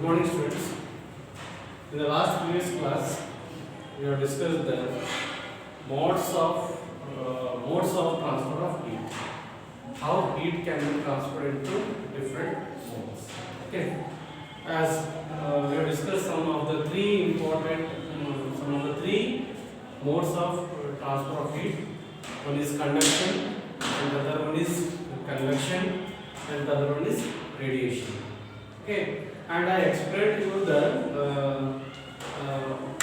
Good morning, students. In the last previous class, we have discussed the modes of transfer of heat. How heat can be transferred into different modes. Okay. As we have discussed some of the three modes of transfer of heat. One is conduction, and the other one is convection, and the other one is radiation. Okay, and I explained to you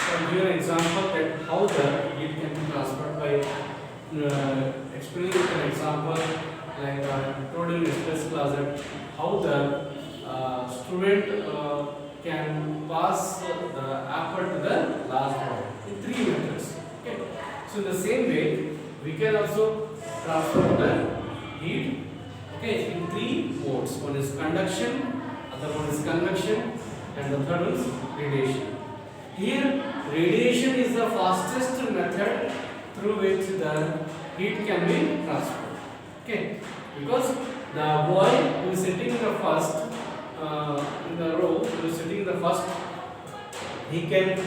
I'll give an example that how the heat can be transferred by explaining with an example, like I told you in yesterday's class that how the student can pass the apple to the last boy in three methods. Okay, so in the same way we can also transfer the heat, okay, in three modes. One is conduction, other one is convection, and the third one is radiation. Here, radiation is the fastest method through which the heat can be transferred. Okay, because the boy who is sitting in the first in the row, who is sitting in the first, he can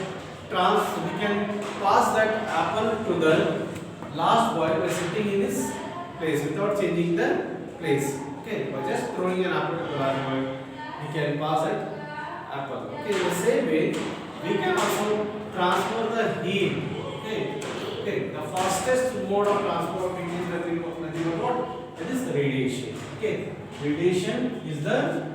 pass that apple to the last boy by sitting in his place without changing the place. Okay, by just throwing an apple to the last boy, he can pass that apple. Okay, in the same way, we can also transfer the heat. Okay, the fastest mode of transfer of heat is nothing but what? That is radiation. Okay, radiation is the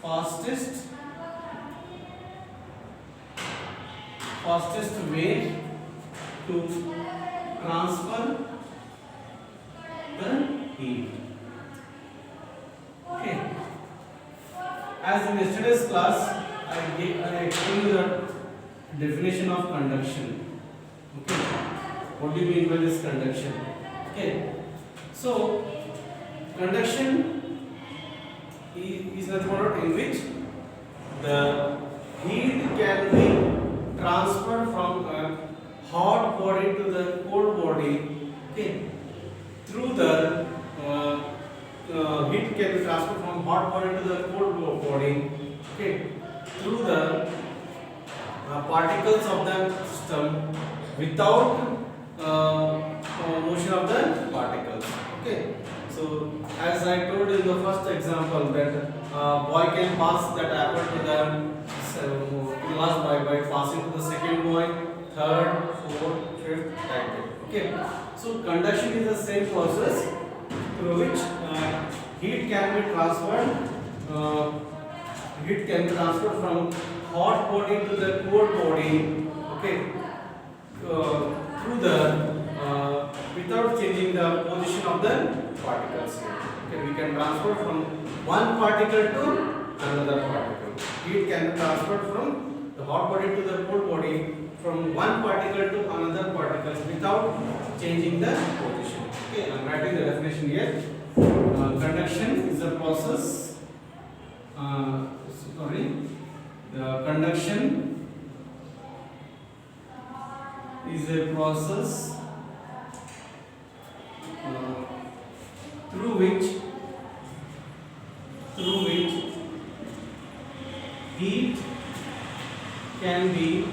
fastest way to transfer the heat. Okay. As in yesterday's class, I explained the definition of conduction. Okay. What do you mean by this conduction? Okay. So, conduction is the mode in which the heat can be transferred from a hot body to the cold body. Okay. Through the heat can be transferred from hot body to the cold body. Okay. Through the particles of the system without motion of the particles. Okay. So, as I told in the first example that boy can pass that apple to the last boy by passing to the second boy, third, fourth, fifth, like that. Okay. So, conduction is the same process through which heat can be transferred. Heat can be transferred from hot body to the cold body. Okay. Through the without changing the position of the particles here. Okay, we can transfer from one particle to another particle. Heat can be transferred from the hot body to the cold body, from one particle to another particle without changing the position. Okay, I am writing the definition here. Conduction is a process. The conduction is a process through which heat can be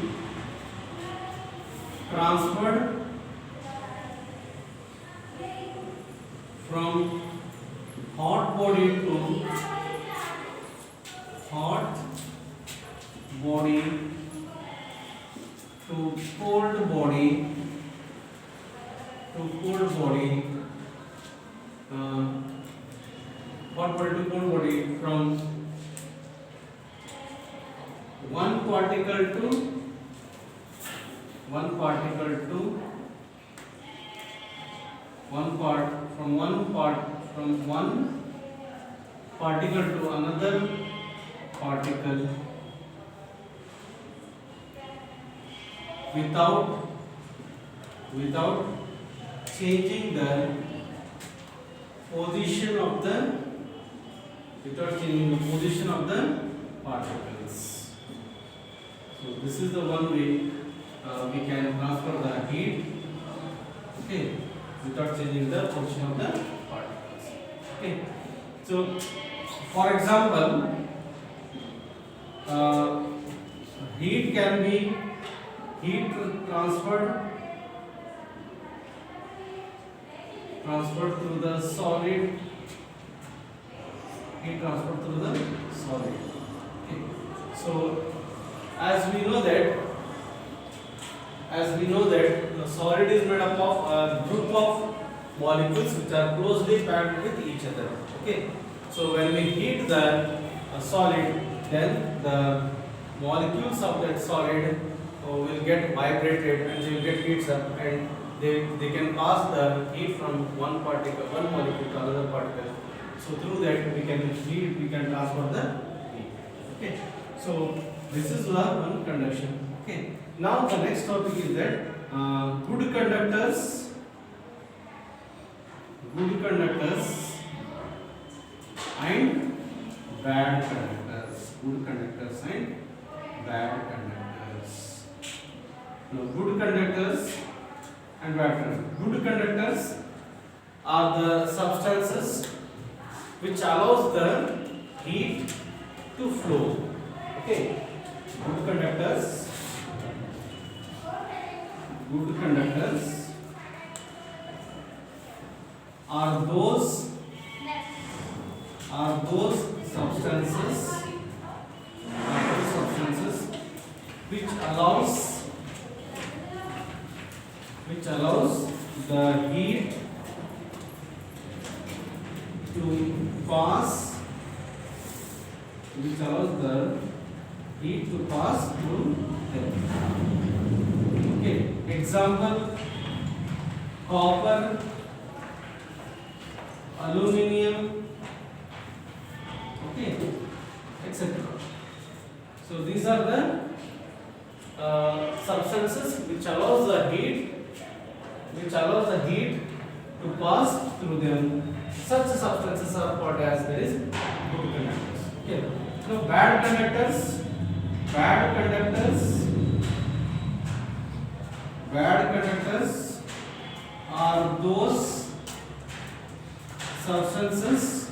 transferred from hot body to cold body hot body to cold body, from one particle to another particle without changing the position of the particles. So this is the one way we can transfer the heat, okay, without changing the position of the particles. Okay. So, for example, heat can be heat transferred through the solid. Heat transferred through the solid. Okay. So, as we know that the solid is made up of a group of molecules which are closely packed with each other. Okay. So when we heat the solid, then the molecules of that solid will get vibrated and they will get heats up, and they can pass the heat from one molecule to another particle. So through that we can transfer the heat. Okay. So this is one conduction. Okay. Now the next topic is that good conductors and bad conductors. Good conductors and bad conductors. Now, good conductors and bad conductors. Good conductors are the substances which allows the heat to flow. Okay. Good conductors are those substances which allows the heat to pass through them. Okay, example: copper, aluminum, okay, etc. So these are the substances which allows the heat to pass through them. Such substances are called as there is good conductors. Okay. Now bad conductors are those substances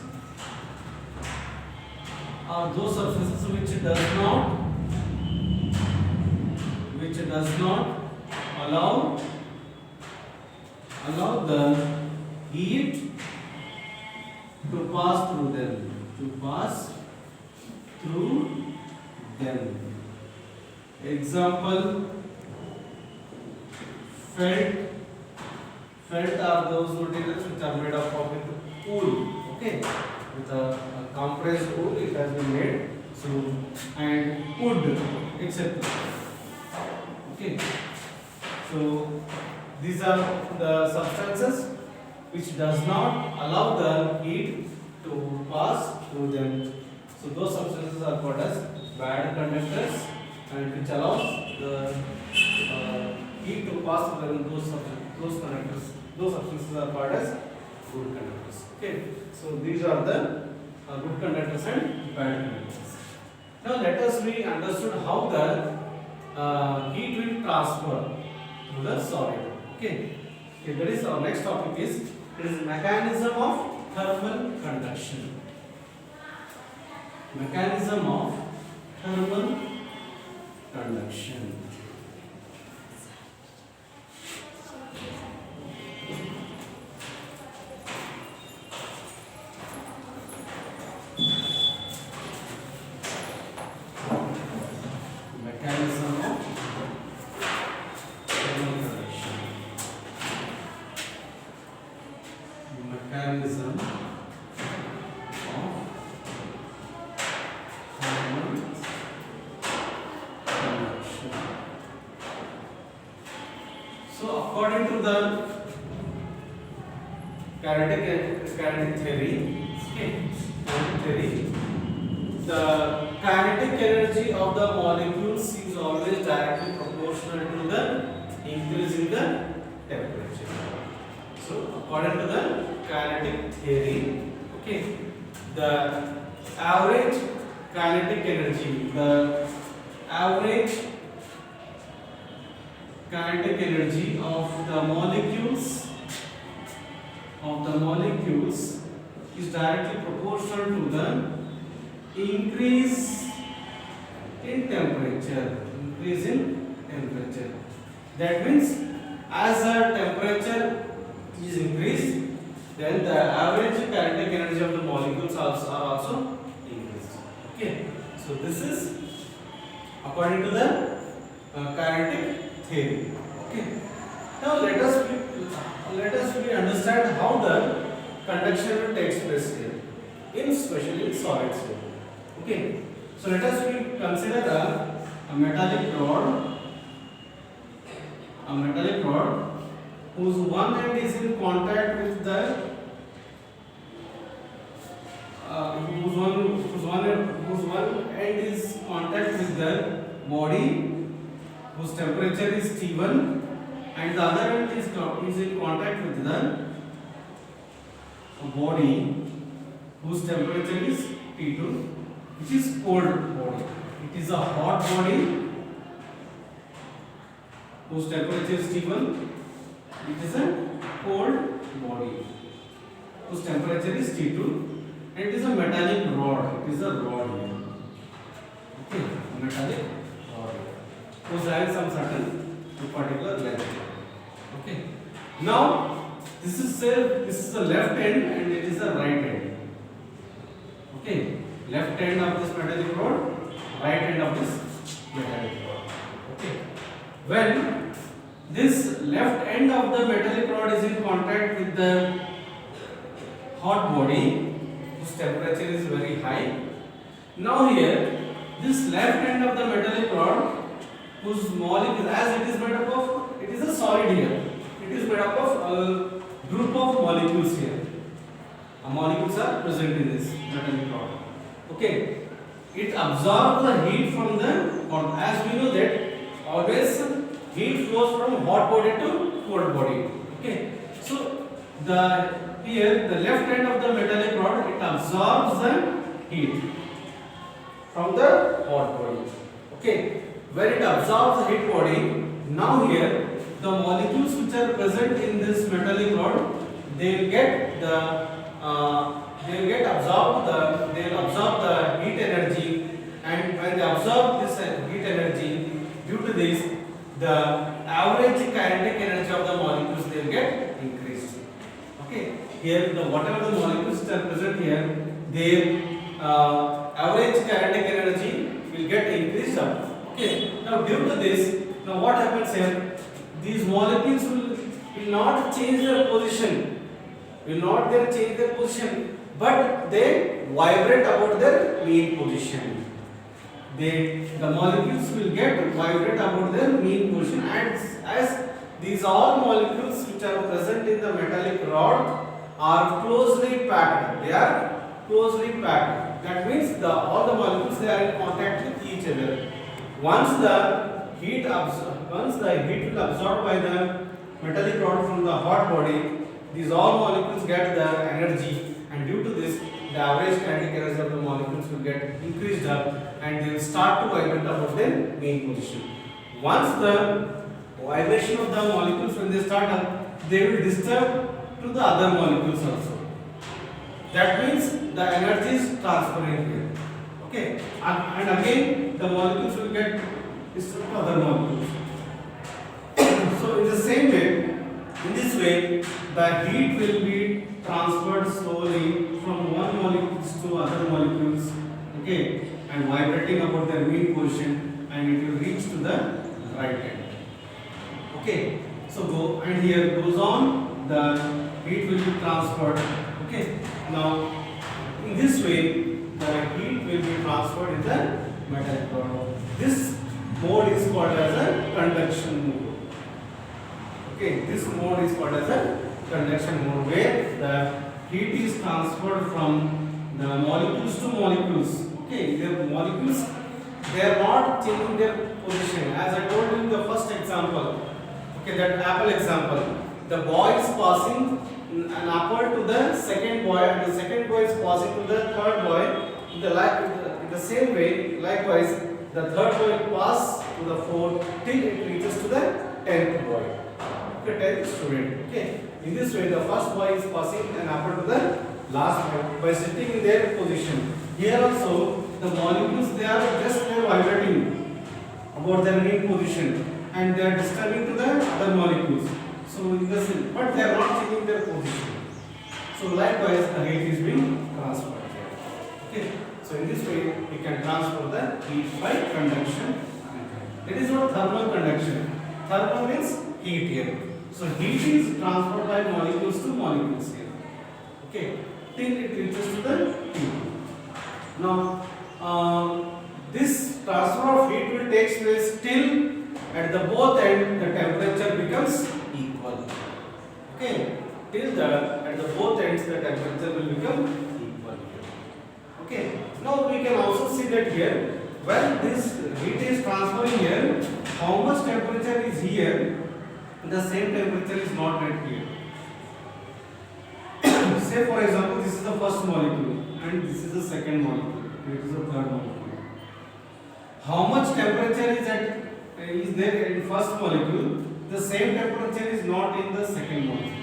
which does not allow the heat to pass through them. Example: felt are those materials which are made up of wool. Okay, with a compressed wool it has been made. So, and wood, etc. Okay, so these are the substances which does not allow the heat to pass through them. So those substances are called as bad conductors, and which allows the heat to pass through them. Those substances are called as good conductors. Okay, so these are the good conductors and bad conductors. Now let us be understood how the heat will transfer through the solid. Okay, that is our next topic is mechanism of thermal conduction. Mechanism of thermal conduction. According to the kinetic theory, the kinetic energy of the molecules is always directly proportional to the increase in the temperature. So, according to the kinetic theory, okay, the average kinetic energy, of the molecules is directly proportional to the increase in temperature. Increase in temperature. That means as the temperature is increased, then the average kinetic energy of the molecules are also increased. Okay, so this is according to the kinetic theory. Okay, now let us understand how the conduction takes place here, especially in solid state. Okay, so let us consider a metallic rod whose one end is in contact with the whose one end is contact with the body whose temperature is T1, and the other end is in contact with the body whose temperature is T2, which is cold body. It is a hot body whose temperature is T1. It is a cold body whose temperature is T2, and it is a metallic rod. It is a rod here. Okay, a metallic rod whose has some certain particular length. Okay, now this is the left end and it is the right end. Okay, left end of this metallic rod, right end of this metallic rod. Okay, when this left end of the metallic rod is in contact with the hot body whose temperature is very high. Now here, this left end of the metallic rod whose molecule, as it is made up of, it is a solid here. It is made up of a group of molecules here. Molecules are present in this metallic rod. Okay, it absorbs the heat from the, as we know that always heat flows from hot body to cold body. Okay, so here the left end of the metallic rod, it absorbs the heat from the hot body. Okay, when it absorbs the heat body, now here the molecules which are present in this metallic rod, they will absorb the heat energy, and when they absorb this heat energy, due to this the average kinetic energy of the molecules, they will get increased. Okay, here whatever the molecules that are present here, their average kinetic energy will get increased up. Okay, now due to this, now what happens here, these molecules will not change their position, but they vibrate about their mean position. The molecules will get vibrate about their mean position, and as these all molecules which are present in the metallic rod are closely packed. They are closely packed. That means all the molecules, they are in contact with each other. Once the heat will absorb by the metallic rod from the hot body, these all molecules get the energy, and due to this, the average kinetic energy of the molecules will get increased up, and they will start to vibrate about their main position. Once the vibration of the molecules, when they start up, they will disturb to the other molecules also. That means the energy is transferring here. Okay, and again the molecules will get disturbed to other molecules. So in the same way, in this way, the heat will be transferred slowly from one molecule to other molecules. Okay, and vibrating about their mean position, and it will reach to the right end. Okay, so go, and here goes on, the heat will be transferred. Okay, now in this way the heat will be transferred in the metallic rod. This mode is called as a conduction mode. Okay, this mode is called as a conduction mode, where the heat is transferred from the molecules to molecules. Okay, the molecules, they are not changing their position. As I told you in the first example, okay, that apple example, the boy is passing an apple to the second boy, and the second boy is passing to the third boy. In the same way, likewise, the third boy will pass to the fourth till it reaches to the 10th boy. Okay, 10th student. Okay, in this way, the first boy is passing an apple to the last by sitting in their position. Here also the molecules they are just vibrating about their main position and they are disturbing to the other molecules. So in the same, but they are not changing their position. So likewise the heat is being transferred here. Okay. So in this way we can transfer the heat by conduction. That is what thermal conduction. Thermal means heat here. So heat is transferred by molecules to molecules here. Okay. Till it reaches to the tube. Now this transfer of heat will take place till at the both end the temperature becomes equal. Okay. Till at the both ends the temperature will become equal. Okay. Now we can also see that here when this heat is transferring here, how much temperature is here, the same temperature is not at here. Say for example this is the first molecule and this is the second molecule, it is the third molecule. How much temperature is there in first molecule, the same temperature is not in the second molecule.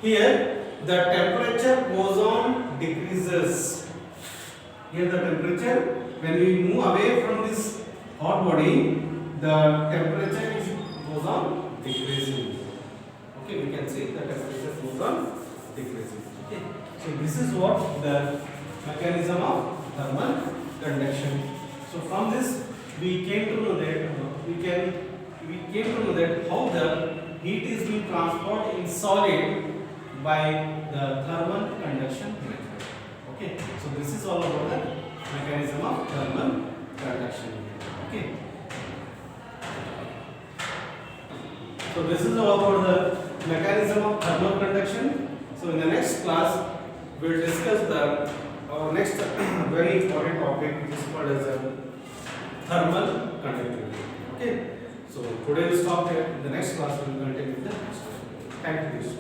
Here the temperature goes on decreases. Here the temperature, when we move away from this hot body, the temperature goes on decreasing. Okay, we can see the temperature goes on decreasing. Okay, so this is what the mechanism of thermal conduction. So from this we came to know that how the heat is being transferred in solid by the thermal conduction method. Okay, so this is all about the mechanism of thermal conduction. Okay, so this is all about the mechanism of thermal conduction. So in the next class we will discuss our next very important topic, which is called as thermal conductivity. Okay, so today we will stop here. In the next class we will continue with the next topic. Thank you.